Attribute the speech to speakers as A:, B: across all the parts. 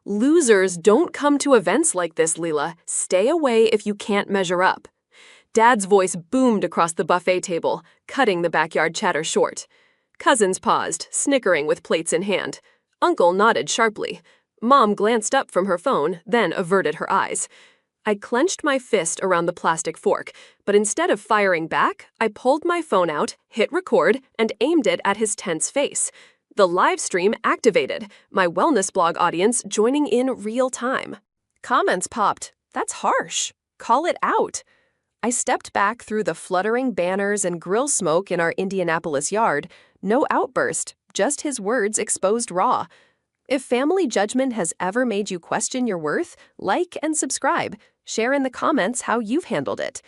A: Losers don't come to events like this, Leela. Stay away if you can't measure up. Dad's voice boomed across the buffet table, cutting the backyard chatter short. Cousins paused, snickering with plates in hand. Uncle nodded sharply. Mom glanced up from her phone, then averted her eyes. I clenched my fist around the plastic fork, but instead of firing back, I pulled my phone out, hit record, and aimed it at his tense face. The live stream activated, my wellness blog audience joining in real time. Comments popped. That's harsh. Call it out. I stepped back through the fluttering banners and grill smoke in our Indianapolis yard. No outburst, just his words exposed raw. If family judgment has ever made you question your worth, like and subscribe. Share in the comments how you've handled it.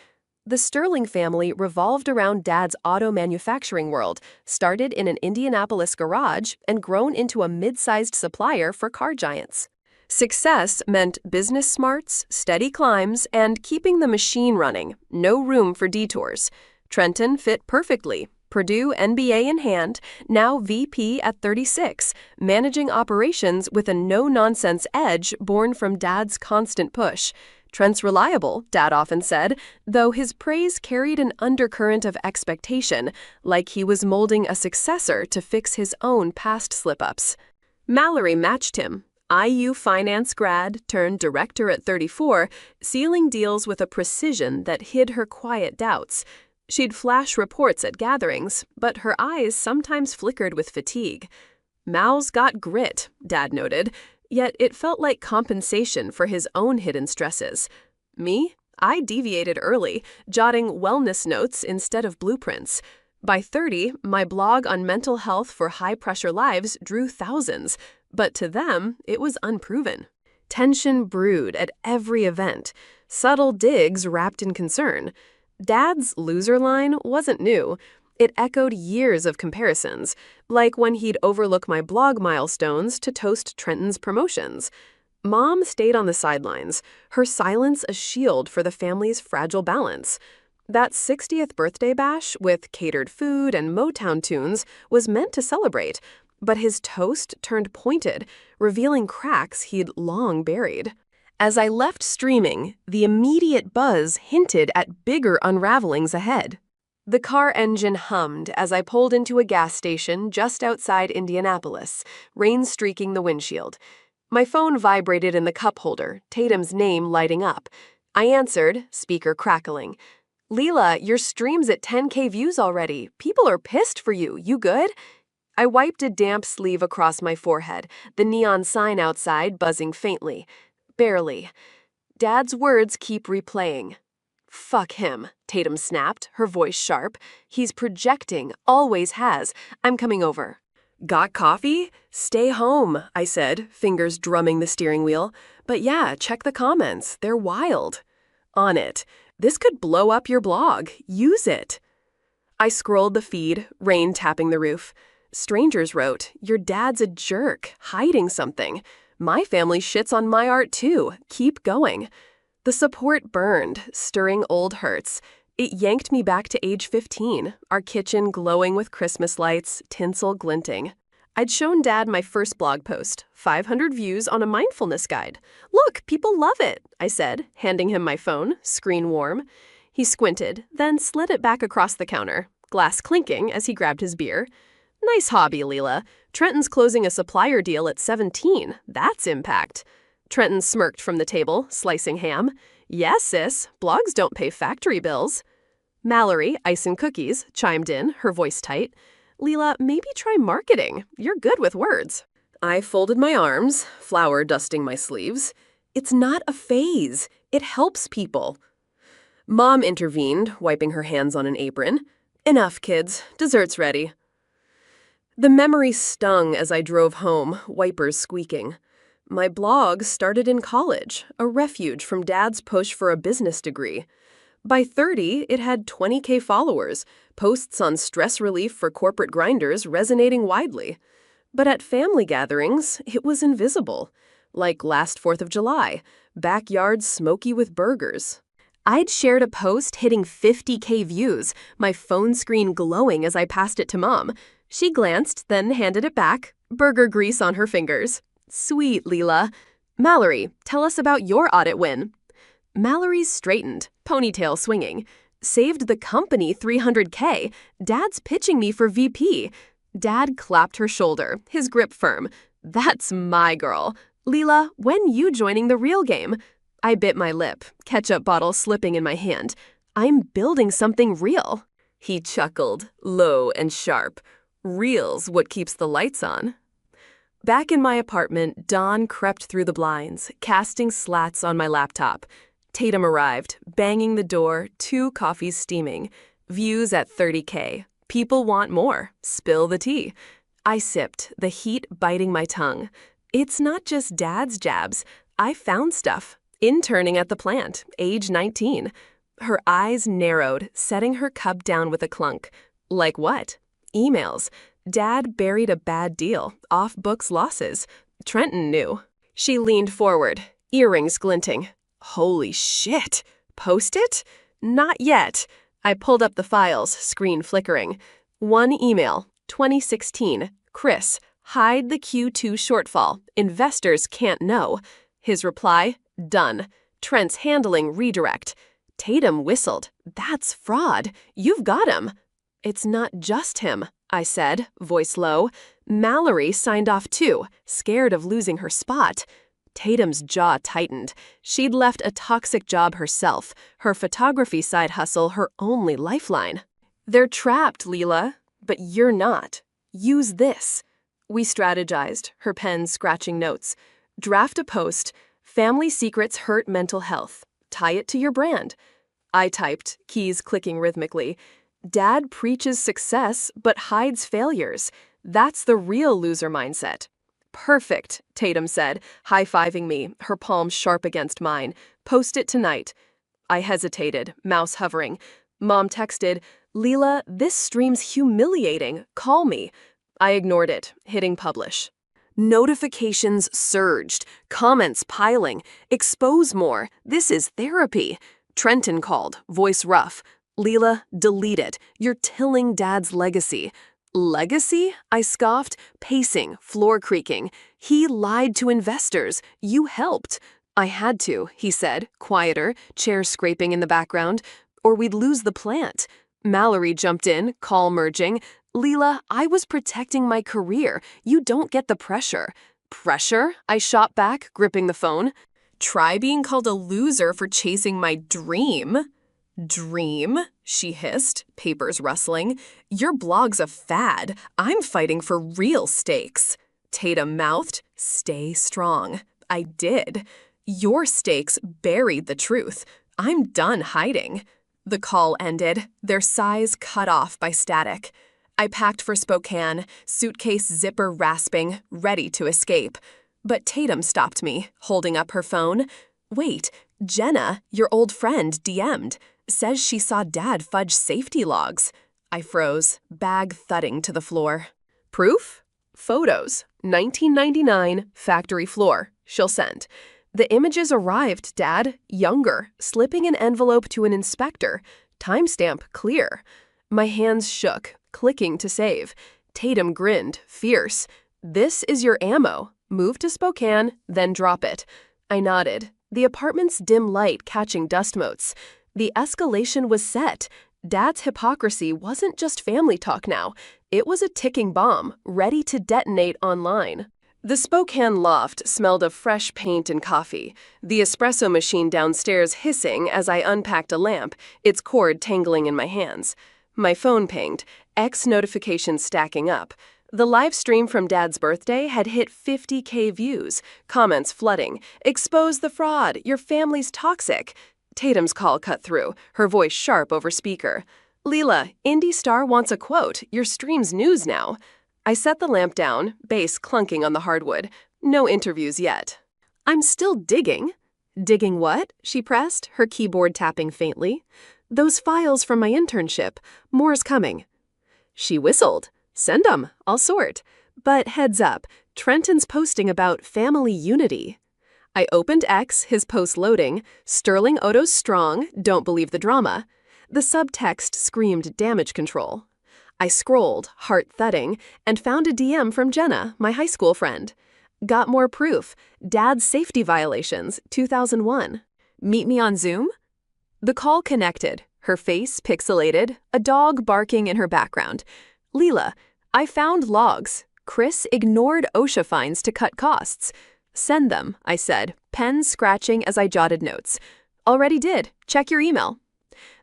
A: The Sterling family revolved around Dad's auto manufacturing world, started in an Indianapolis garage and grown into a mid-sized supplier for car giants. Success meant business smarts, steady climbs, and keeping the machine running, no room for detours. Trenton fit perfectly. Purdue MBA in hand, now VP at 36, managing operations with a no-nonsense edge born from Dad's constant push. Trent's reliable, Dad often said, though his praise carried an undercurrent of expectation, like he was molding a successor to fix his own past slip-ups. Mallory matched him. IU finance grad turned director at 34, sealing deals with a precision that hid her quiet doubts. She'd flash reports at gatherings, but her eyes sometimes flickered with fatigue. Mal's got grit, Dad noted, yet it felt like compensation for his own hidden stresses. Me? I deviated early, jotting wellness notes instead of blueprints. By 30, my blog on mental health for high-pressure lives drew thousands, but to them, it was unproven. Tension brewed at every event, subtle digs wrapped in concern. Dad's loser line wasn't new. It echoed years of comparisons, like when he'd overlook my blog milestones to toast Trenton's promotions. Mom stayed on the sidelines, her silence a shield for the family's fragile balance. That 60th birthday bash with catered food and Motown tunes was meant to celebrate, but his toast turned pointed, revealing cracks he'd long buried. As I left streaming, the immediate buzz hinted at bigger unravelings ahead. The car engine hummed as I pulled into a gas station just outside Indianapolis, rain streaking the windshield. My phone vibrated in the cup holder, Tatum's name lighting up. I answered, speaker crackling. Leela, your stream's at 10K views already. People are pissed for you. You good? I wiped a damp sleeve across my forehead, the neon sign outside buzzing faintly. Barely. Dad's words keep replaying. Fuck him, Tatum snapped, her voice sharp. He's projecting, always has. I'm coming over. Got coffee? Stay home, I said, fingers drumming the steering wheel. But yeah, check the comments. They're wild. On it. This could blow up your blog. Use it. I scrolled the feed, rain tapping the roof. Strangers wrote, your dad's a jerk, hiding something. My family shits on my art too. Keep going. The support burned, stirring old hurts. It yanked me back to age 15, our kitchen glowing with Christmas lights, tinsel glinting. I'd shown Dad my first blog post, 500 views on a mindfulness guide. Look, people love it, I said, handing him my phone, screen warm. He squinted, then slid it back across the counter, glass clinking as he grabbed his beer. Nice hobby, Leela. Trenton's closing a supplier deal at 17. That's impact. Trenton smirked from the table, slicing ham. Yes, sis, blogs don't pay factory bills. Mallory, ice and cookies, chimed in, her voice tight. Leela, maybe try marketing. You're good with words. I folded my arms, flour dusting my sleeves. It's not a phase. It helps people. Mom intervened, wiping her hands on an apron. Enough, kids. Dessert's ready. The memory stung as I drove home, wipers squeaking. My blog started in college, a refuge from Dad's push for a business degree. By 30, it had 20K followers, posts on stress relief for corporate grinders resonating widely. But at family gatherings, it was invisible. Like last 4th of July, backyard smoky with burgers. I'd shared a post hitting 50K views, my phone screen glowing as I passed it to Mom. She glanced, then handed it back, burger grease on her fingers. Sweet, Leela. Mallory, tell us about your audit win. Mallory's straightened, ponytail swinging. Saved the company $300K. Dad's pitching me for VP. Dad clapped her shoulder, his grip firm. That's my girl. Leela, when you joining the real game? I bit my lip, ketchup bottle slipping in my hand. I'm building something real. He chuckled, low and sharp. Real's what keeps the lights on. Back in my apartment, dawn crept through the blinds, casting slats on my laptop. Tatum arrived, banging the door, 2 coffees steaming. Views at 30K. People want more. Spill the tea. I sipped, the heat biting my tongue. It's not just Dad's jabs. I found stuff. Interning at the plant, age 19. Her eyes narrowed, setting her cup down with a clunk. Like what? Emails. Dad buried a bad deal, off-books losses. Trenton knew. She leaned forward, earrings glinting. Holy shit! Post it? Not yet. I pulled up the files, screen flickering. 1 email, 2016. Chris, hide the Q2 shortfall. Investors can't know. His reply, done. Trent's handling redirect. Tatum whistled. That's fraud. You've got him. It's not just him, I said, voice low. Mallory signed off too, scared of losing her spot. Tatum's jaw tightened. She'd left a toxic job herself, her photography side hustle her only lifeline. They're trapped, Leela, but you're not. Use this. We strategized, her pen scratching notes. Draft a post. Family secrets hurt mental health. Tie it to your brand. I typed, keys clicking rhythmically. Dad preaches success, but hides failures. That's the real loser mindset. Perfect, Tatum said, high-fiving me, her palm sharp against mine. Post it tonight. I hesitated, mouse hovering. Mom texted, Leela, this stream's humiliating. Call me. I ignored it, hitting publish. Notifications surged, comments piling. Expose more. This is therapy. Trenton called, voice rough. Leela, delete it. You're tilling Dad's legacy. Legacy? I scoffed, pacing, floor creaking. He lied to investors. You helped. I had to, he said, quieter, chair scraping in the background, or we'd lose the plant. Mallory jumped in, call merging. Leela, I was protecting my career. You don't get the pressure. Pressure? I shot back, gripping the phone. Try being called a loser for chasing my dream. Dream? She hissed, papers rustling. Your blog's a fad. I'm fighting for real stakes. Tatum mouthed, stay strong. I did. Your stakes buried the truth. I'm done hiding. The call ended, their sighs cut off by static. I packed for Spokane, suitcase zipper rasping, ready to escape. But Tatum stopped me, holding up her phone. Wait, Jenna, your old friend, DM'd. Says she saw Dad fudge safety logs. I froze, bag thudding to the floor. Proof? Photos. 1999, factory floor. She'll send. The images arrived, Dad, younger, slipping an envelope to an inspector. Timestamp clear. My hands shook, clicking to save. Tatum grinned, fierce. This is your ammo. Move to Spokane, then drop it. I nodded, the apartment's dim light catching dust motes. The escalation was set. Dad's hypocrisy wasn't just family talk now. It was a ticking bomb, ready to detonate online. The Spokane loft smelled of fresh paint and coffee, the espresso machine downstairs hissing as I unpacked a lamp, its cord tangling in my hands. My phone pinged, X notifications stacking up. The live stream from Dad's birthday had hit 50K views, comments flooding. Expose the fraud, your family's toxic. Tatum's call cut through, her voice sharp over speaker. Leela, Indie Star wants a quote. Your stream's news now. I set the lamp down, bass clunking on the hardwood. No interviews yet. I'm still digging. Digging what? She pressed, her keyboard tapping faintly. Those files from my internship. More's coming. She whistled. Send 'em. I'll sort. But heads up, Trenton's posting about family unity. I opened X, his post loading. Sterling Oto's strong, don't believe the drama. The subtext screamed damage control. I scrolled, heart thudding, and found a DM from Jenna, my high school friend. Got more proof. Dad's safety violations, 2001. Meet me on Zoom? The call connected, her face pixelated, a dog barking in her background. Leela, I found logs. Chris ignored OSHA fines to cut costs. Send them, I said, pen scratching as I jotted notes. Already did. Check your email.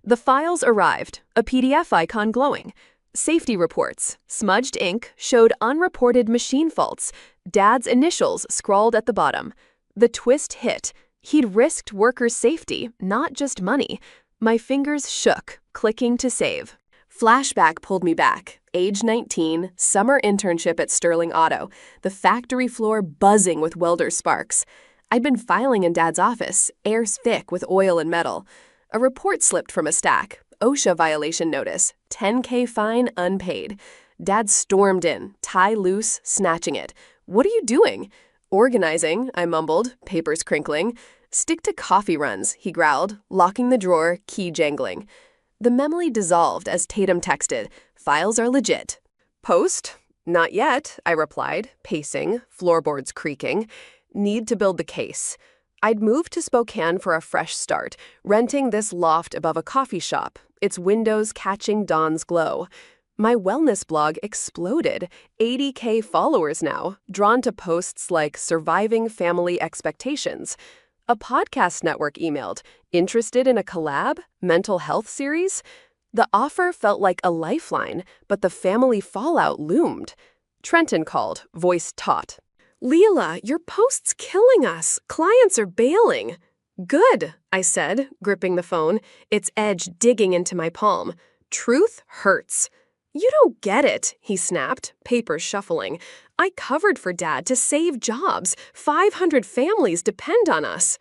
A: The files arrived, a PDF icon glowing. Safety reports, smudged ink, showed unreported machine faults. Dad's initials scrawled at the bottom. The twist hit. He'd risked workers' safety, not just money. My fingers shook, clicking to save. Flashback pulled me back. Age 19, summer internship at Sterling Auto, the factory floor buzzing with welder sparks. I'd been filing in Dad's office, air thick with oil and metal. A report slipped from a stack. OSHA violation notice, $10K fine unpaid. Dad stormed in, tie loose, snatching it. What are you doing? Organizing, I mumbled, papers crinkling. Stick to coffee runs, he growled, locking the drawer, key jangling. The memory dissolved as Tatum texted, files are legit. Post? Not yet, I replied, pacing, floorboards creaking. Need to build the case. I'd moved to Spokane for a fresh start, renting this loft above a coffee shop, its windows catching dawn's glow. My wellness blog exploded, 80K followers now, drawn to posts like surviving family expectations. A podcast network emailed, interested in a collab, mental health series? The offer felt like a lifeline, but the family fallout loomed. Trenton called, voice taut. Leela, your post's killing us. Clients are bailing. Good, I said, gripping the phone, its edge digging into my palm. Truth hurts. You don't get it, he snapped, papers shuffling. I covered for Dad to save jobs. 500 families depend on us.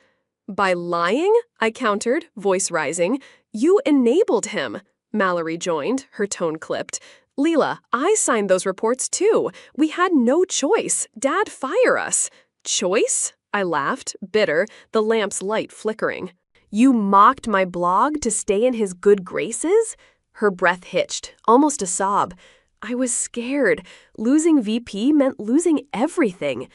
A: By lying, I countered, voice rising. You enabled him. Mallory joined, her tone clipped. Leela, I signed those reports too. We had no choice. Dad, fire us. Choice? I laughed, bitter, the lamp's light flickering. You mocked my blog to stay in his good graces? Her breath hitched, almost a sob. I was scared. Losing VP meant losing everything.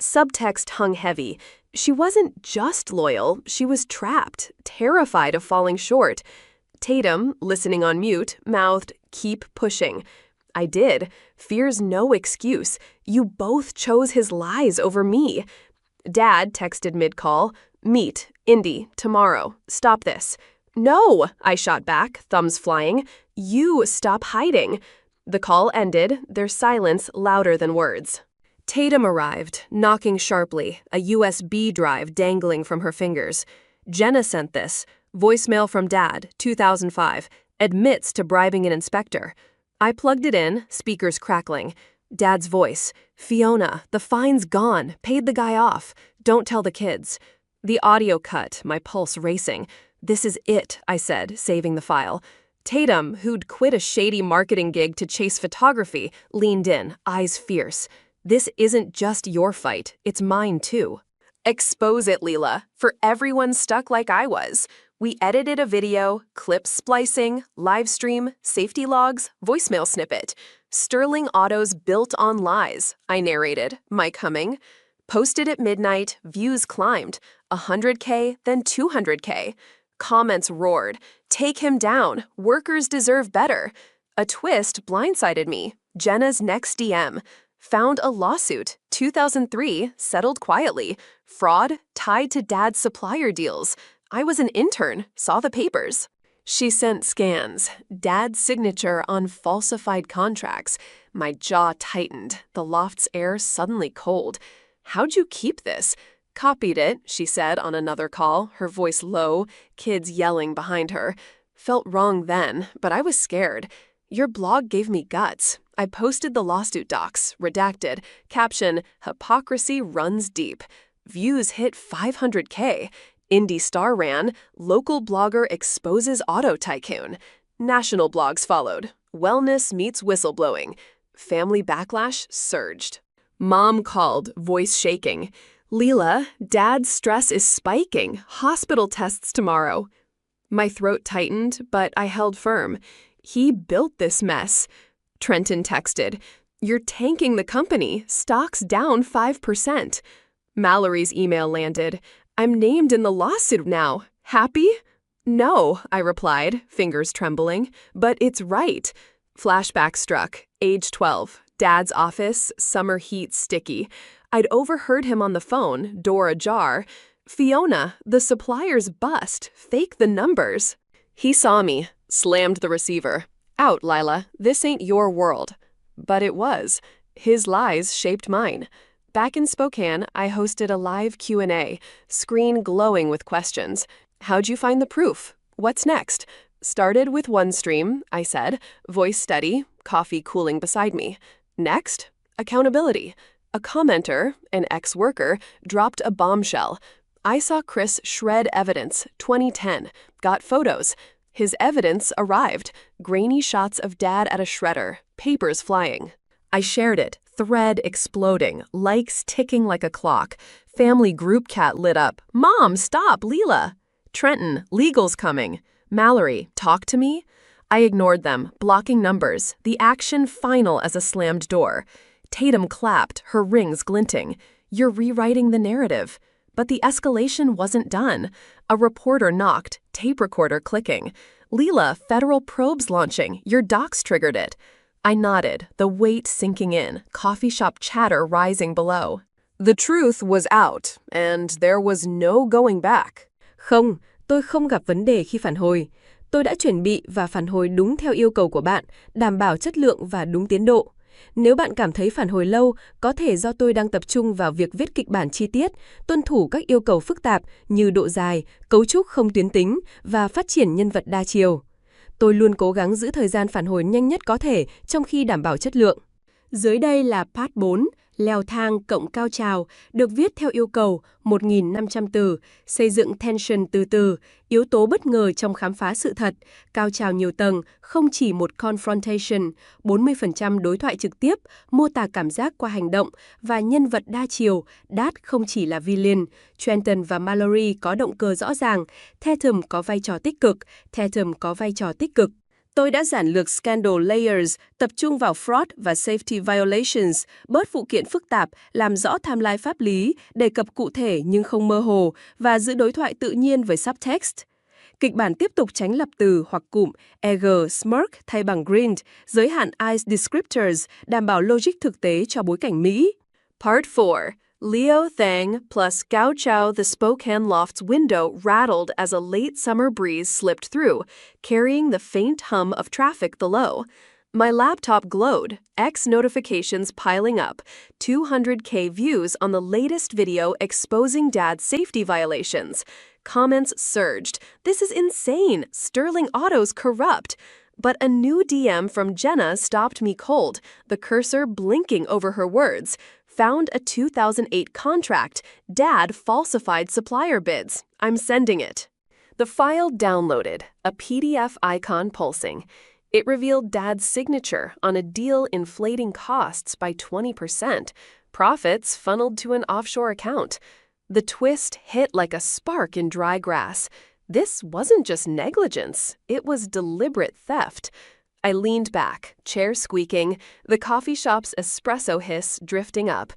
A: Subtext hung heavy. She wasn't just loyal, she was trapped, terrified of falling short. Tatum, listening on mute, mouthed, keep pushing. I did. Fear's no excuse. You both chose his lies over me. Dad texted mid-call, meet, Indy, tomorrow. Stop this. No, I shot back, thumbs flying. You stop hiding. The call ended, their silence louder than words. Tatum arrived, knocking sharply, a USB drive dangling from her fingers. Jenna sent this. Voicemail from Dad, 2005. Admits to bribing an inspector. I plugged it in, speakers crackling. Dad's voice. Fiona, the fine's gone. Paid the guy off. Don't tell the kids. The audio cut, my pulse racing. This is it, I said, saving the file. Tatum, who'd quit a shady marketing gig to chase photography, leaned in, eyes fierce. This isn't just your fight, it's mine too. Expose it, Leela, for everyone stuck like I was. We edited a video, clip splicing, live stream, safety logs, voicemail snippet. Sterling Auto's built on lies, I narrated, mic humming. Posted at midnight, views climbed. 100K, then 200K. Comments roared. Take him down. Workers deserve better. A twist blindsided me. Jenna's next DM. Found a lawsuit. 2003, settled quietly. Fraud tied to Dad's supplier deals. I was an intern, saw the papers. She sent scans. Dad's signature on falsified contracts. My jaw tightened. The loft's air suddenly cold. How'd you keep this? Copied it, she said on another call, her voice low, kids yelling behind her. Felt wrong then, but I was scared. Your blog gave me guts. I posted the lawsuit docs, redacted, caption, Hypocrisy runs deep. Views hit 500K. Indie Star ran, local blogger exposes auto tycoon. National blogs followed. Wellness meets whistleblowing. Family backlash surged. Mom called, voice shaking. Leela, Dad's stress is spiking. Hospital tests tomorrow. My throat tightened, but I held firm. He built this mess. Trenton texted, You're tanking the company, stocks down 5%. Mallory's email landed. I'm named in the lawsuit now. Happy? No, I replied, fingers trembling, but it's right. Flashback struck, age 12, Dad's office, summer heat sticky. I'd overheard him on the phone, door ajar. Fiona, the supplier's bust, fake the numbers. He saw me, slammed the receiver. Out, Lila, this ain't your world. But it was. His lies shaped mine. Back in Spokane, I hosted a live Q&A, screen glowing with questions. How'd you find the proof? What's next? Started with one stream, I said, voice steady, coffee cooling beside me. Next, accountability. A commenter, an ex-worker, dropped a bombshell. I saw Chris shred evidence, 2010, got photos. His evidence arrived, grainy shots of Dad at a shredder, papers flying. I shared it, thread exploding, likes ticking like a clock. Family group chat lit up. Mom, stop, Leela. Trenton, legal's coming. Mallory, talk to me? I ignored them, blocking numbers, the action final as a slammed door. Tatum clapped, her rings glinting. You're rewriting the narrative. But the escalation wasn't done. A reporter knocked, tape recorder clicking. Leela, federal probes launching. Your docs triggered it. I nodded, the weight sinking in, coffee shop chatter rising below. The truth was out, and there was no going back.
B: Không, tôi không gặp vấn đề khi phản hồi. Tôi đã chuẩn bị và phản hồi đúng theo yêu cầu của bạn, đảm bảo chất lượng và đúng tiến độ. Nếu bạn cảm thấy phản hồi lâu, có thể do tôi đang tập trung vào việc viết kịch bản chi tiết, tuân thủ các yêu cầu phức tạp như độ dài, cấu trúc không tuyến tính và phát triển nhân vật đa chiều. Tôi luôn cố gắng giữ thời gian phản hồi nhanh nhất có thể trong khi đảm bảo chất lượng. Dưới đây là part 4, leo thang cộng cao trào, được viết theo yêu cầu 1.500 từ, xây dựng tension từ từ, yếu tố bất ngờ trong khám phá sự thật, cao trào nhiều tầng, không chỉ một confrontation, 40% đối thoại trực tiếp, mô tả cảm giác qua hành động và nhân vật đa chiều, Dad không chỉ là villain, Trenton và Mallory có động cơ rõ ràng, Tatum có vai trò tích cực. Tôi đã giản lược scandal layers, tập trung vào fraud và safety violations, bớt phụ kiện phức tạp, làm rõ timeline pháp lý, đề cập cụ thể nhưng không mơ hồ và giữ đối thoại tự nhiên với subtext. Kịch bản tiếp tục tránh lập từ hoặc cụm eager, smirk thay bằng grinned, giới hạn eyes descriptors, đảm bảo logic thực tế cho bối cảnh Mỹ.
A: Part 4. Leo Thang plus Gao Chao the Spokane loft's window rattled as a late summer breeze slipped through, carrying the faint hum of traffic below. My laptop glowed, X notifications piling up, 200K views on the latest video exposing Dad's safety violations. Comments surged. This is insane. Sterling Auto's corrupt. But a new DM from Jenna stopped me cold, the cursor blinking over her words. Found a 2008 contract. Dad falsified supplier bids. I'm sending it. The file downloaded, a PDF icon pulsing. It revealed Dad's signature on a deal inflating costs by 20%. Profits funneled to an offshore account. The twist hit like a spark in dry grass. This wasn't just negligence, it was deliberate theft. I leaned back, chair squeaking, the coffee shop's espresso hiss drifting up.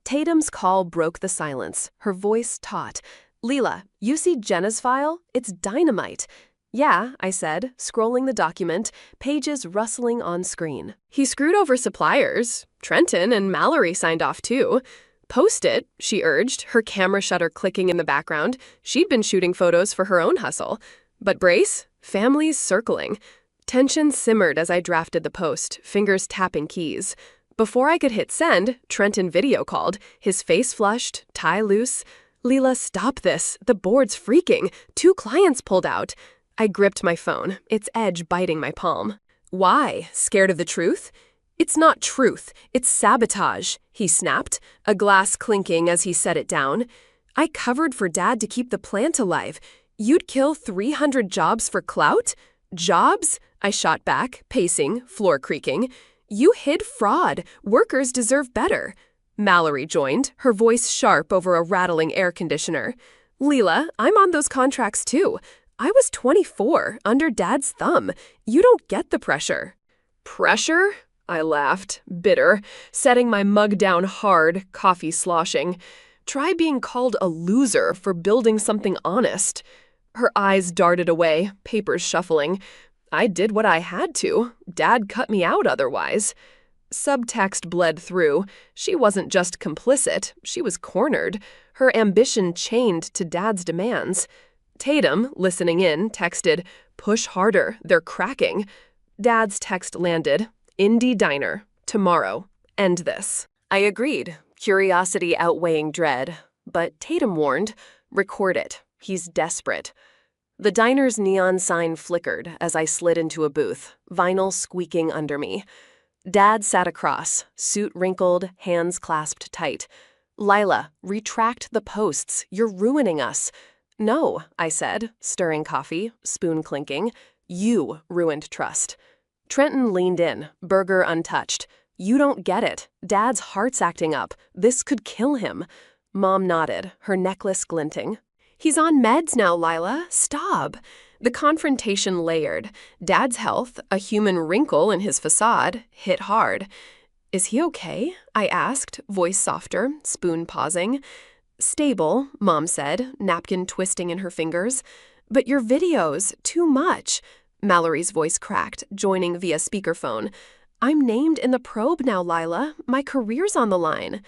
A: Tatum's call broke the silence, her voice taut. Leela, you see Jenna's file? It's dynamite. Yeah, I said, scrolling the document, pages rustling on screen. He screwed over suppliers. Trenton and Mallory signed off too. Post it, she urged, her camera shutter clicking in the background. She'd been shooting photos for her own hustle. But brace, families circling. Tension simmered as I drafted the post, fingers tapping keys. Before I could hit send, Trenton video called, his face flushed, tie loose. Leela, stop this. The board's freaking. 2 clients pulled out. I gripped my phone, its edge biting my palm. Why? Scared of the truth? It's not truth, it's sabotage, he snapped, a glass clinking as he set it down. I covered for Dad to keep the plant alive. You'd kill 300 jobs for clout? Jobs? I shot back, pacing, floor creaking. You hid fraud. Workers deserve better. Mallory joined, her voice sharp over a rattling air conditioner. Leela, I'm on those contracts too. I was 24, under Dad's thumb. You don't get the pressure. Pressure? I laughed, bitter, setting my mug down hard, coffee sloshing. Try being called a loser for building something honest. Her eyes darted away, papers shuffling. I did what I had to. Dad cut me out otherwise. Subtext bled through. She wasn't just complicit, she was cornered. Her ambition chained to Dad's demands. Tatum, listening in, texted, "Push harder, they're cracking." Dad's text landed, "Indie Diner, tomorrow, end this." I agreed, curiosity outweighing dread. But Tatum warned, "Record it, he's desperate." The diner's neon sign flickered as I slid into a booth, vinyl squeaking under me. Dad sat across, suit wrinkled, hands clasped tight. "Lila, retract the posts. You're ruining us." "No," I said, stirring coffee, spoon clinking. "You ruined trust." Trenton leaned in, burger untouched. "You don't get it. Dad's heart's acting up. This could kill him." Mom nodded, her necklace glinting. "He's on meds now, Lila. Stop." The confrontation layered. Dad's health, a human wrinkle in his facade, hit hard. "Is he okay?" I asked, voice softer, spoon pausing. "Stable," Mom said, napkin twisting in her fingers. "But your videos, too much." Mallory's voice cracked, joining via speakerphone. "I'm named in the probe now, Lila. My career's on the line."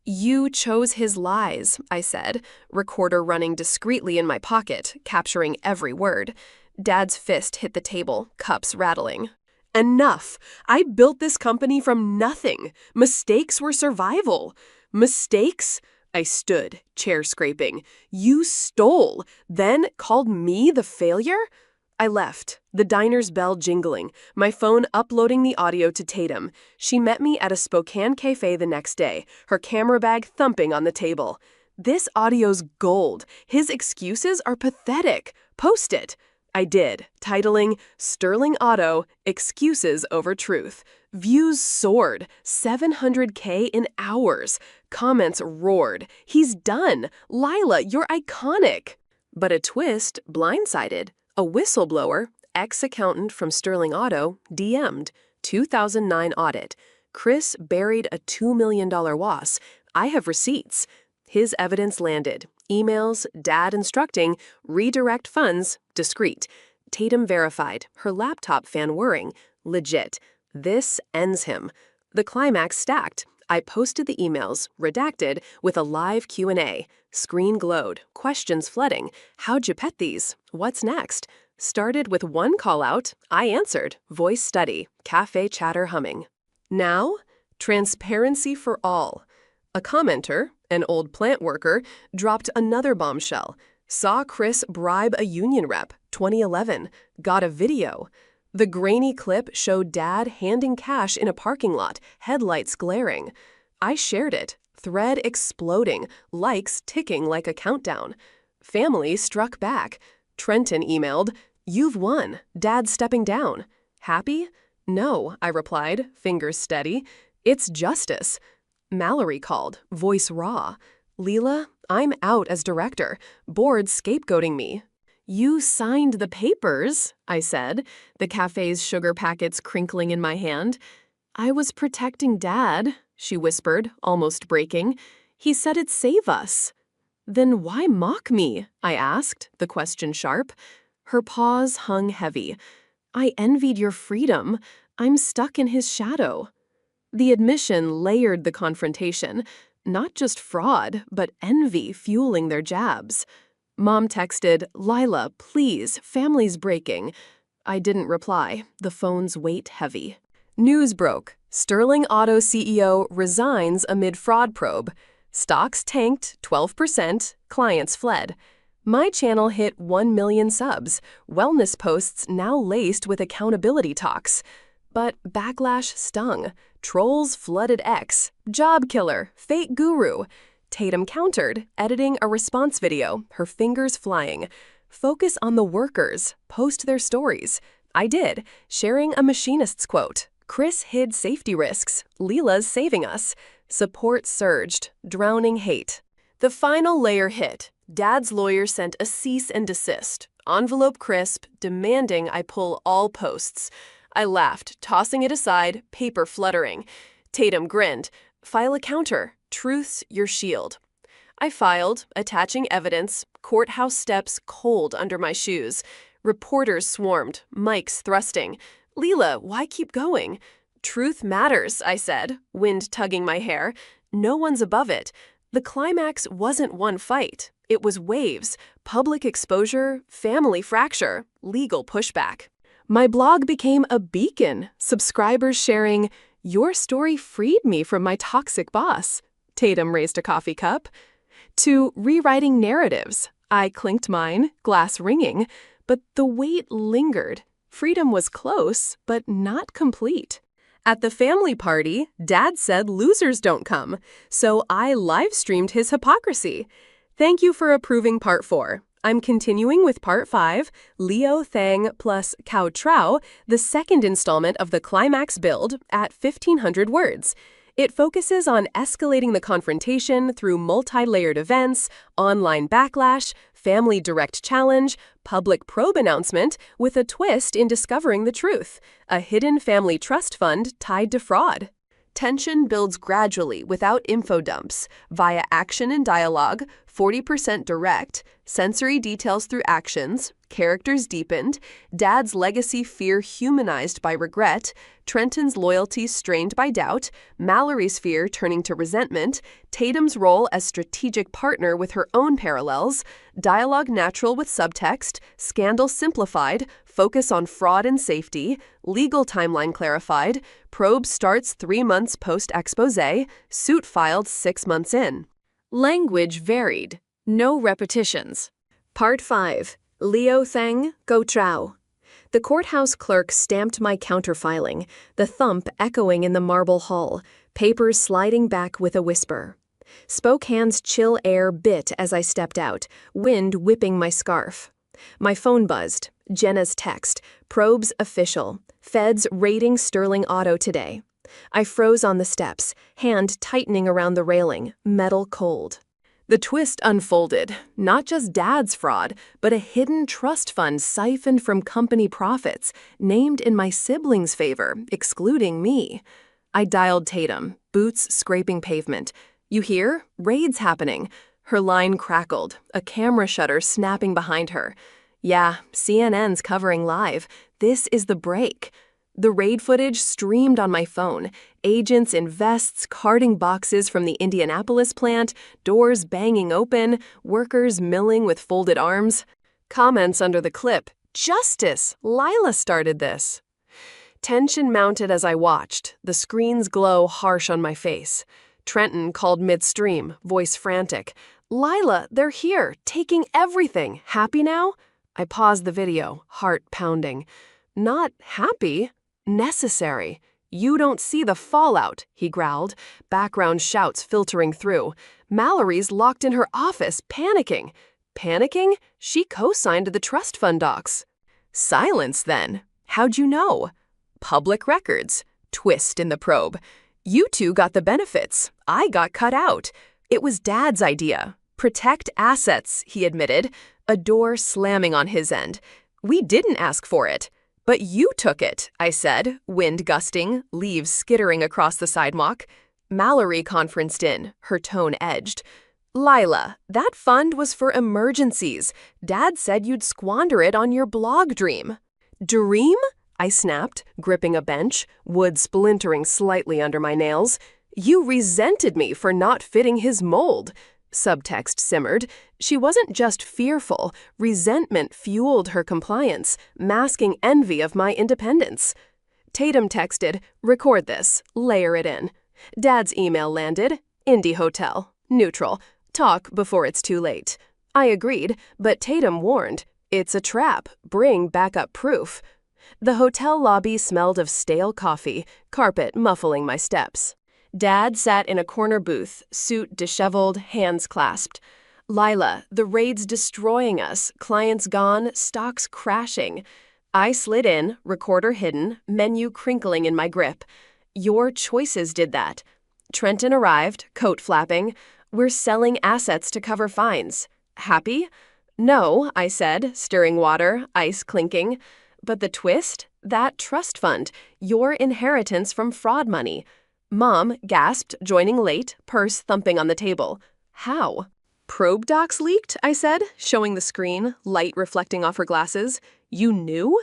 A: "You chose his lies," I said, recorder running discreetly in my pocket, capturing every word. Dad's fist hit the table, cups rattling. "Enough! I built this company from nothing. Mistakes were survival." "Mistakes?" I stood, chair scraping. "You stole, then called me the failure?" I left, the diner's bell jingling, my phone uploading the audio to Tatum. She met me at a Spokane cafe the next day, her camera bag thumping on the table. "This audio's gold. His excuses are pathetic. Post it." I did, titling Sterling Auto, Excuses Over Truth. Views soared, 700K in hours. Comments roared. "He's done. Lila, you're iconic." But a twist blindsided. A whistleblower, ex-accountant from Sterling Auto, DM'd, 2009 audit. Chris buried a $2 million loss. I have receipts. His evidence landed. Emails, Dad instructing, redirect funds, discreet. Tatum verified, her laptop fan whirring. Legit. This ends him. The climax stacked. I posted the emails, redacted, with a live Q&A. Screen glowed, questions flooding. "How'd you pet these? What's next?" Started with one call-out. I answered, voice steady, cafe chatter humming. Now, transparency for all. A commenter, an old plant worker, dropped another bombshell. Saw Chris bribe a union rep, 2011. Got a video. The grainy clip showed Dad handing cash in a parking lot, headlights glaring. I shared it, thread exploding, likes ticking like a countdown. Family struck back. Trenton emailed, "You've won. Dad's stepping down." Happy? "No," I replied, fingers steady. "It's justice." Mallory called, voice raw. "Leela, I'm out as director. Board scapegoating me." "You signed the papers," I said, the cafe's sugar packets crinkling in my hand. "I was protecting Dad," she whispered, almost breaking. "He said it'd save us." "Then why mock me?" I asked, the question sharp. Her pause hung heavy. "I envied your freedom. I'm stuck in his shadow." The admission layered the confrontation. Not just fraud, but envy fueling their jabs. Mom texted, "Lila, please, family's breaking." I didn't reply, the phone's weight heavy. News broke. Sterling Auto CEO resigns amid fraud probe. Stocks tanked 12%, clients fled. My channel hit 1 million subs, wellness posts now laced with accountability talks. But backlash stung. Trolls flooded X. "Job killer, fake guru." Tatum countered, editing a response video, her fingers flying. "Focus on the workers. Post their stories." I did, sharing a machinist's quote. "Chris hid safety risks. Leela's saving us." Support surged, drowning hate. The final layer hit. Dad's lawyer sent a cease and desist. Envelope crisp, demanding I pull all posts. I laughed, tossing it aside, paper fluttering. Tatum grinned. File a counter. Truth's your shield. I filed, attaching evidence, courthouse steps cold under my shoes. Reporters swarmed, mics thrusting. Leela, why keep going? Truth matters, I said, wind tugging my hair. No one's above it. The climax wasn't one fight. It was waves, public exposure, family fracture, legal pushback. My blog became a beacon, subscribers sharing, "Your story freed me from my toxic boss." Tatum raised a coffee cup. To rewriting narratives. I clinked mine, glass ringing, but the weight lingered. Freedom was close, but not complete. At the family party, Dad said losers don't come, so I live-streamed his hypocrisy. Thank you for approving Part 4. I'm continuing with Part 5, Leo Thang plus Cao Trao, the second installment of the climax build at 1,500 words. It focuses on escalating the confrontation through multi-layered events, online backlash, family direct challenge, public probe announcement, with a twist in discovering the truth, a hidden family trust fund tied to fraud. Tension builds gradually without info dumps, via action and dialogue, 40% direct, sensory details through actions, characters deepened, Dad's legacy fear humanized by regret, Trenton's loyalty strained by doubt, Mallory's fear turning to resentment, Tatum's role as strategic partner with her own parallels, dialogue natural with subtext, scandal simplified, focus on fraud and safety, legal timeline clarified, probe starts 3 months post-expose, suit filed 6 months in. Language varied. No repetitions. Part 5. Leo Thang, Go Trao. The courthouse clerk stamped my counterfiling, the thump echoing in the marble hall, papers sliding back with a whisper. Spokane's chill air bit as I stepped out, wind whipping my scarf. My phone buzzed. Jenna's text. Probes official. Feds raiding Sterling Auto today. I froze on the steps, hand tightening around the railing, metal cold. The twist unfolded, not just Dad's fraud, but a hidden trust fund siphoned from company profits, named in my siblings' favor, excluding me. I dialed Tatum, boots scraping pavement. "You hear? Raid's happening." Her line crackled, a camera shutter snapping behind her. "Yeah, CNN's covering live. This is the break." The raid footage streamed on my phone. Agents in vests carting boxes from the Indianapolis plant, doors banging open, workers milling with folded arms. Comments under the clip. "Justice! Lila started this." Tension mounted as I watched, the screen's glow harsh on my face. Trenton called midstream, voice frantic. "Lila, they're here, taking everything. Happy now?" I paused the video, heart pounding. "Not happy. Necessary. You don't see the fallout," he growled, background shouts filtering through. "Mallory's locked in her office, panicking." Panicking? She co-signed the trust fund docs. Silence, then. How'd you know? Public records. Twist in the probe. You two got the benefits. I got cut out. It was Dad's idea. Protect assets, he admitted, a door slamming on his end. "We didn't ask for it." "But you took it," I said, wind gusting, leaves skittering across the sidewalk. Mallory conferenced in, her tone edged. "Lila, that fund was for emergencies. Dad said you'd squander it on your blog dream." "Dream?" I snapped, gripping a bench, wood splintering slightly under my nails. "You resented me for not fitting his mold." Subtext simmered. She wasn't just fearful. Resentment fueled her compliance, masking envy of my independence. Tatum texted, "Record this. Layer it in." Dad's email landed. "Indie Hotel. Neutral. Talk before it's too late." I agreed, but Tatum warned, "It's a trap. Bring backup proof." The hotel lobby smelled of stale coffee, carpet muffling my steps. Dad sat in a corner booth, suit disheveled, hands clasped. "Lila, the raid's destroying us, clients gone, stocks crashing." I slid in, recorder hidden, menu crinkling in my grip. "Your choices did that." Trenton arrived, coat flapping. "We're selling assets to cover fines." "Happy?" "No," I said, stirring water, ice clinking. But the twist? That trust fund, your inheritance from fraud money. Mom gasped, joining late, purse thumping on the table. How? Probe docs leaked, I said, showing the screen, light reflecting off her glasses. You knew?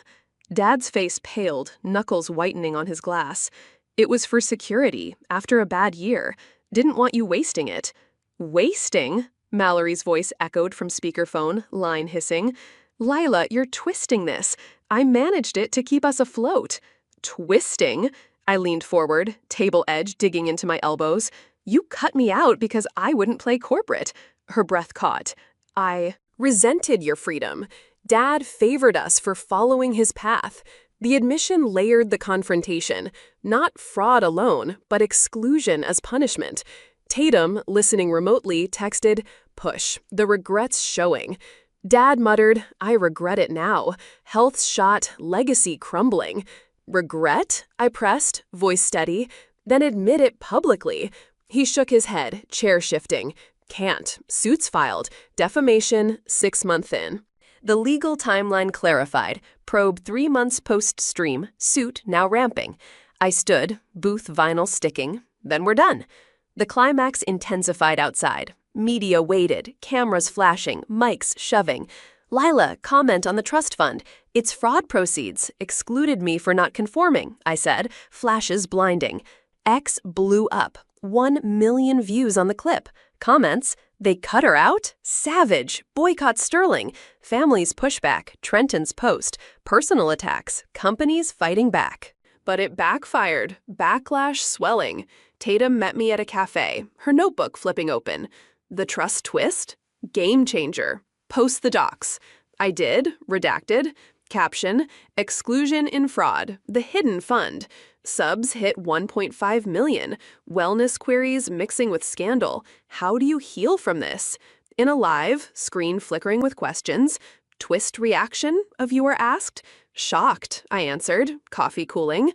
A: Dad's face paled, knuckles whitening on his glass. It was for security, after a bad year. Didn't want you wasting it. Wasting? Mallory's voice echoed from speakerphone, line hissing. Lila, you're twisting this. I managed it to keep us afloat. Twisting? I leaned forward, table edge digging into my elbows. You cut me out because I wouldn't play corporate. Her breath caught. I resented your freedom. Dad favored us for following his path. The admission layered the confrontation. Not fraud alone, but exclusion as punishment. Tatum, listening remotely, texted, "Push, the regret's showing." Dad muttered, "I regret it now. Health shot, legacy crumbling." Regret? I pressed, voice steady. Then admit it publicly. He shook his head, chair shifting. Can't. Suits filed. Defamation, 6 months in. The legal timeline clarified. Probe 3 months post-stream. Suit now ramping. I stood, booth vinyl sticking. Then we're done. The climax intensified outside. Media waited, cameras flashing, mics shoving. Lila, comment on the trust fund. It's fraud proceeds. Excluded me for not conforming, I said, flashes blinding. X blew up. 1 million views on the clip. Comments, they cut her out? Savage. Boycott Sterling. Families pushback. Trenton's post. Personal attacks. Companies fighting back. But it backfired. Backlash swelling. Tatum met me at a cafe, her notebook flipping open. The trust twist? Game changer. Post the docs. I did. Redacted. Caption, exclusion in fraud. The hidden fund. Subs hit 1.5 million. Wellness queries mixing with scandal. How do you heal from this? In a live, screen flickering with questions. Twist reaction, a viewer asked. Shocked, I answered, coffee cooling.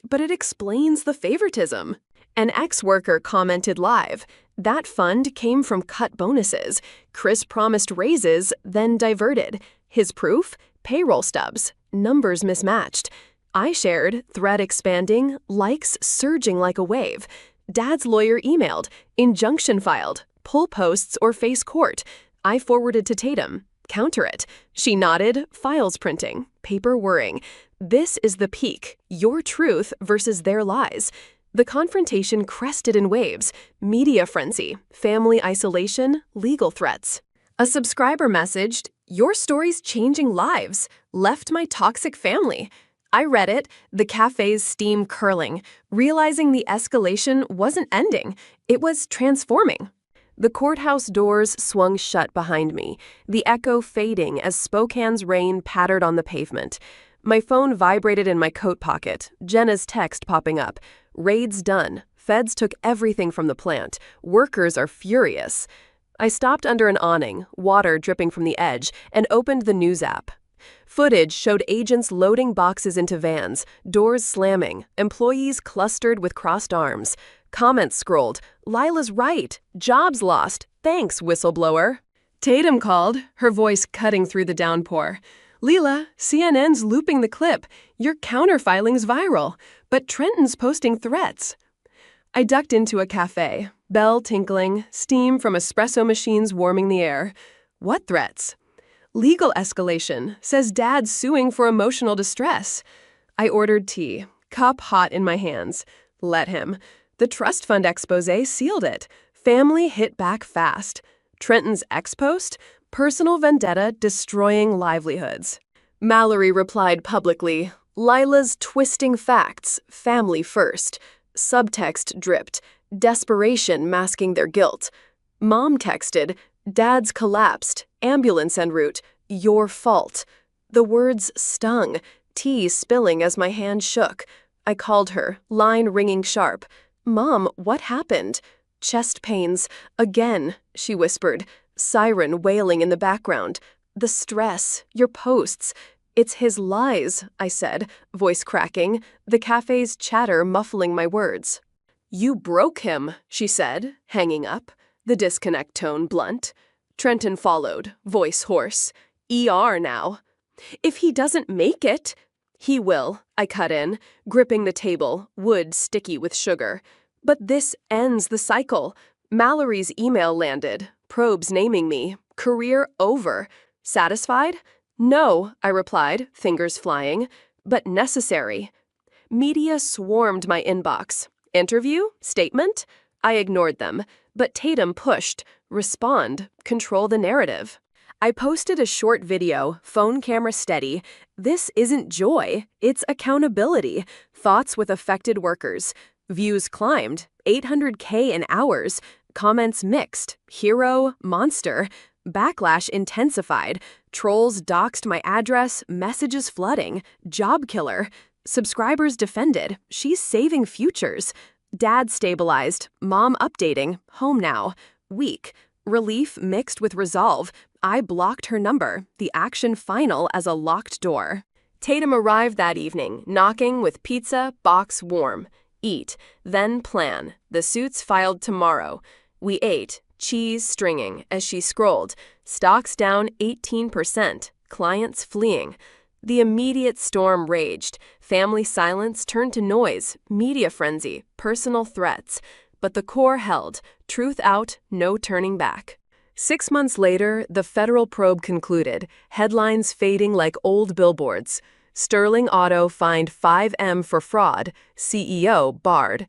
A: But it explains the favoritism. An ex-worker commented live. That fund came from cut bonuses. Chris promised raises, then diverted. His proof? Payroll stubs. Numbers mismatched. I shared, thread expanding, likes surging like a wave. Dad's lawyer emailed, injunction filed, pull posts or face court. I forwarded to Tatum. Counter it. She nodded, files printing, paper whirring. This is the peak, your truth versus their lies. The confrontation crested in waves, media frenzy, family isolation, legal threats. A subscriber messaged, "Your story's changing lives. Left my toxic family." I read it, the cafe's steam curling, realizing the escalation wasn't ending. It was transforming. The courthouse doors swung shut behind me, the echo fading as Spokane's rain pattered on the pavement. My phone vibrated in my coat pocket, Jenna's text popping up. Raid's done. Feds took everything from the plant. Workers are furious. I stopped under an awning, water dripping from the edge, and opened the news app. Footage showed agents loading boxes into vans, doors slamming, employees clustered with crossed arms. Comments scrolled, "Lila's right. Jobs lost. Thanks, whistleblower." Tatum called, her voice cutting through the downpour. "Lila, CNN's looping the clip. Your counterfiling's viral, but Trenton's posting threats." I ducked into a cafe, bell tinkling, steam from espresso machines warming the air. What threats? Legal escalation, says Dad's suing for emotional distress. I ordered tea, cup hot in my hands. Let him. The trust fund expose sealed it. Family hit back fast. Trenton's ex-post? Personal vendetta destroying livelihoods. Mallory replied publicly, "Lila's twisting facts, family first." Subtext dripped, desperation masking their guilt. Mom texted, "Dad's collapsed, ambulance en route, your fault." The words stung, tea spilling as my hand shook. I called her, line ringing sharp. "Mom, what happened?" "Chest pains. Again," she whispered, siren wailing in the background. "The stress, your posts. It's his lies," I said, voice cracking, the cafe's chatter muffling my words. "You broke him," she said, hanging up, the disconnect tone blunt. Trenton followed, voice hoarse. "ER now." "If he doesn't make it," He will, I cut in, gripping the table, wood sticky with sugar. But this ends the cycle. Mallory's email landed, probes naming me, career over. Satisfied? No, I replied, fingers flying, but necessary. Media swarmed my inbox. Interview? Statement? I ignored them, but Tatum pushed, respond, control the narrative. I posted a short video, phone camera steady. This isn't joy, it's accountability. Thoughts with affected workers. Views climbed, 800K in hours. Comments mixed, hero, monster. Backlash intensified. Trolls doxed my address, messages flooding. Job killer. Subscribers defended, she's saving futures. Dad stabilized, mom updating, home now. Weak. Relief mixed with resolve. I blocked her number, the action final as a locked door. Tatum arrived that evening, knocking with pizza, box warm. Eat, then plan. The suits filed tomorrow. We ate, cheese stringing, as she scrolled. Stocks down 18%, clients fleeing. The immediate storm raged. Family silence turned to noise, media frenzy, personal threats. But the core held. Truth out, no turning back. 6 months later, the federal probe concluded, headlines fading like old billboards. Sterling Auto fined $5M for fraud, CEO barred.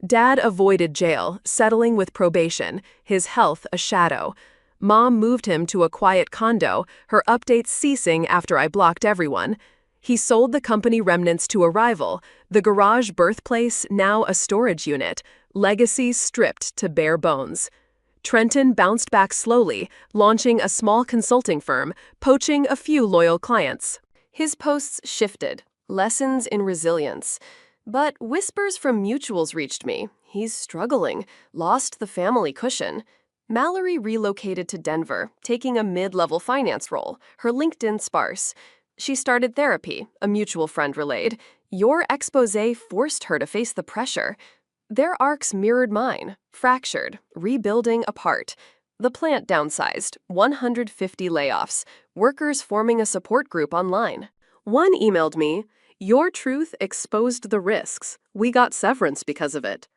A: Dad avoided jail, settling with probation, his health a shadow. Mom moved him to a quiet condo, her updates ceasing after I blocked everyone. He sold the company remnants to a rival, the garage birthplace now a storage unit, legacy stripped to bare bones. Trenton bounced back slowly, launching a small consulting firm, poaching a few loyal clients. His posts shifted, lessons in resilience. But whispers from mutuals reached me. He's struggling, lost the family cushion. Mallory relocated to Denver, taking a mid-level finance role, her LinkedIn sparse. She started therapy, a mutual friend relayed. Your exposé forced her to face the pressure. Their arcs mirrored mine, fractured, rebuilding apart. The plant downsized, 150 layoffs, workers forming a support group online. One emailed me, "Your truth exposed the risks. We got severance because of it."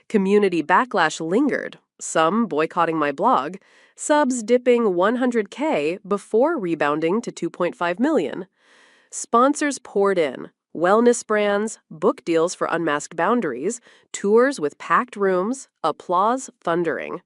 A: Community backlash lingered, some boycotting my blog, subs dipping 100K before rebounding to 2.5 million. Sponsors poured in, wellness brands, book deals for Unmasked Boundaries, tours with packed rooms, applause thundering.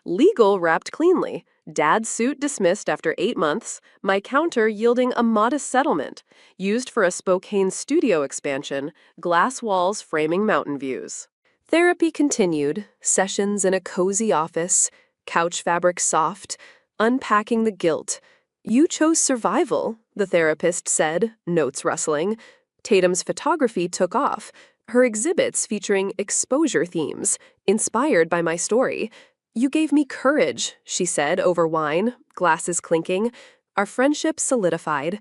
A: Legal wrapped cleanly, Dad's suit dismissed after 8 months, my counter yielding a modest settlement, used for a Spokane studio expansion, glass walls framing mountain views. Therapy continued, sessions in a cozy office, couch fabric soft, unpacking the guilt. You chose survival, the therapist said, notes rustling. Tatum's photography took off, her exhibits featuring exposure themes, inspired by my story. You gave me courage, she said over wine, glasses clinking. Our friendship solidified.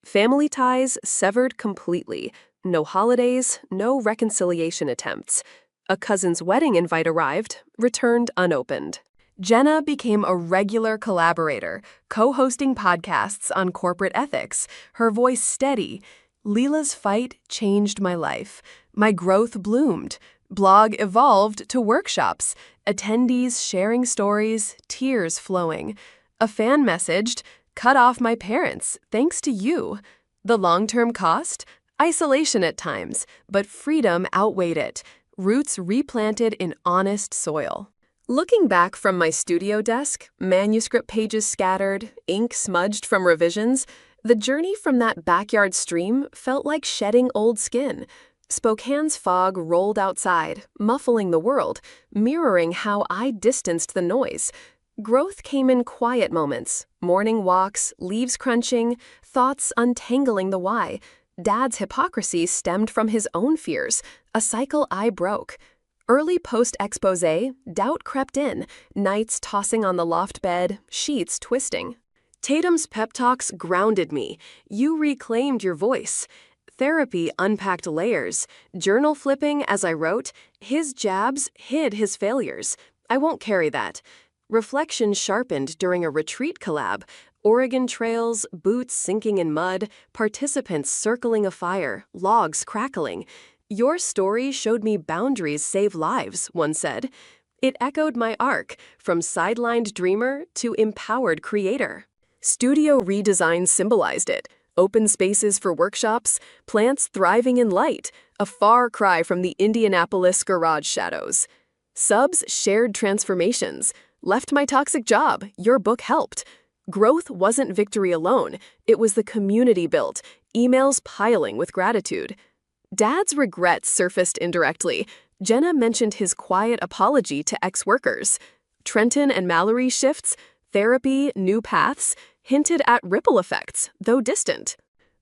A: Family ties severed completely. No holidays, no reconciliation attempts. A cousin's wedding invite arrived, returned unopened. Jenna became a regular collaborator, co-hosting podcasts on corporate ethics, her voice steady. Leela's fight changed my life. My growth bloomed. Blog evolved to workshops, attendees sharing stories, tears flowing. A fan messaged, "Cut off my parents, thanks to you." The long-term cost? Isolation at times, but freedom outweighed it. Roots replanted in honest soil. Looking back from my studio desk, manuscript pages scattered, ink smudged from revisions, the journey from that backyard stream felt like shedding old skin. Spokane's fog rolled outside, muffling the world, mirroring how I distanced the noise. Growth came in quiet moments, morning walks, leaves crunching, thoughts untangling the why. Dad's hypocrisy stemmed from his own fears, a cycle I broke. Early post-exposé, doubt crept in, nights tossing on the loft bed, sheets twisting. Tatum's pep talks grounded me. You reclaimed your voice. Therapy unpacked layers. Journal flipping as I wrote, his jabs hid his failures. I won't carry that. Reflection sharpened during a retreat collab. Oregon trails, boots sinking in mud, participants circling a fire, logs crackling. Your story showed me boundaries save lives, one said. It echoed my arc, from sidelined dreamer to empowered creator. Studio redesign symbolized it. Open spaces for workshops, plants thriving in light, a far cry from the Indianapolis garage shadows. Subs shared transformations. Left my toxic job, your book helped. Growth wasn't victory alone, it was the community built, emails piling with gratitude. Dad's regrets surfaced indirectly. Jenna mentioned his quiet apology to ex-workers. Trenton and Mallory's shifts, therapy, new paths, hinted at ripple effects, though distant.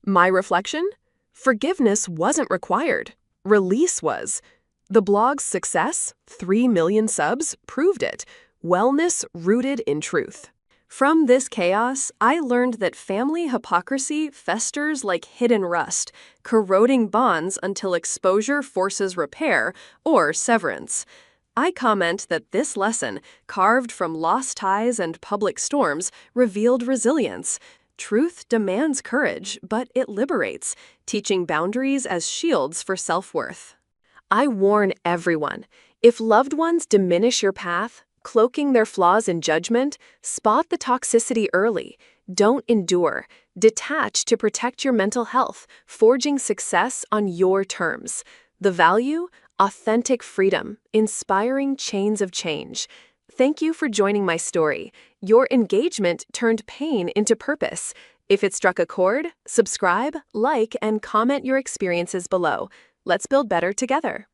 A: My reflection? Forgiveness wasn't required. Release was. The blog's success, 3 million subs, proved it. Wellness rooted in truth. From this chaos, I learned that family hypocrisy festers like hidden rust, corroding bonds until exposure forces repair or severance. I comment that this lesson, carved from lost ties and public storms, revealed resilience. Truth demands courage, but it liberates, teaching boundaries as shields for self-worth. I warn everyone, if loved ones diminish your path, cloaking their flaws in judgment, spot the toxicity early. Don't endure. Detach to protect your mental health, forging success on your terms. The value? Authentic freedom, inspiring chains of change. Thank you for joining my story. Your engagement turned pain into purpose. If it struck a chord, subscribe, like, and comment your experiences below. Let's build better together.